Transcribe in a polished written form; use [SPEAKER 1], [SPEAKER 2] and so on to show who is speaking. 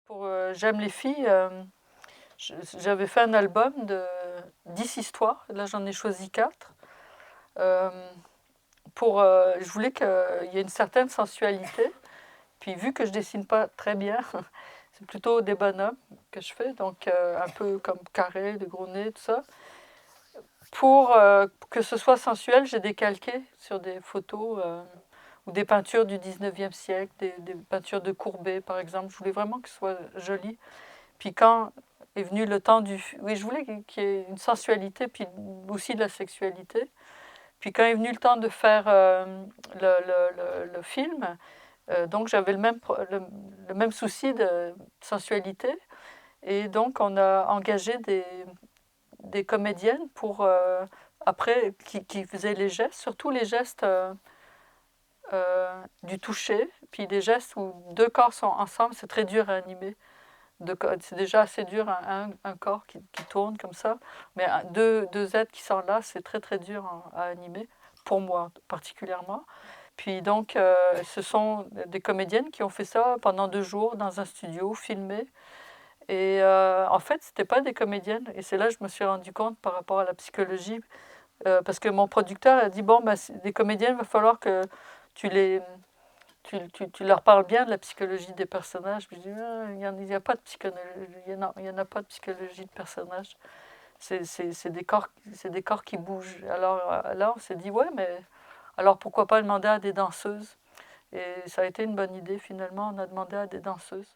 [SPEAKER 1] Pour J'aime les filles, j'avais fait un album de 10 histoires. Là, j'en ai choisi 4. Je voulais qu'il y ait une certaine sensualité. Puis vu que je dessine pas très bien, c'est plutôt des bonhommes que je fais, donc un peu comme carré, de gros nez, tout ça. Pour que ce soit sensuel, j'ai décalqué sur des photos ou des peintures du 19e siècle, des peintures de Courbet, par exemple. Je voulais vraiment que ce soit joli. Puis quand est venu le temps du... Oui, je voulais qu'il y ait une sensualité, puis aussi de la sexualité. Puis quand est venu le temps de faire le film, donc j'avais le même souci de sensualité. Et donc on a engagé des comédiennes après, qui faisaient les gestes, surtout les gestes du toucher, puis des gestes où 2 corps sont ensemble, c'est très dur à animer. C'est déjà assez dur, un corps qui tourne comme ça, mais deux êtres qui sont là, c'est très très dur à animer, pour moi particulièrement. Puis donc, ce sont des comédiennes qui ont fait ça pendant 2 jours dans un studio, filmé. Et en fait, c'était pas des comédiennes. Et c'est là que je me suis rendu compte par rapport à la psychologie, parce que mon producteur a dit, bon, ben, des comédiennes, il va falloir que tu les tu leur parles bien de la psychologie des personnages. Puis je dis, ah, il n'y a pas de psychologie, il y en a pas de psychologie de personnage. C'est des corps qui bougent. Alors là, on s'est dit, ouais, mais alors pourquoi pas demander à des danseuses? Et ça a été une bonne idée, finalement, on a demandé à des danseuses.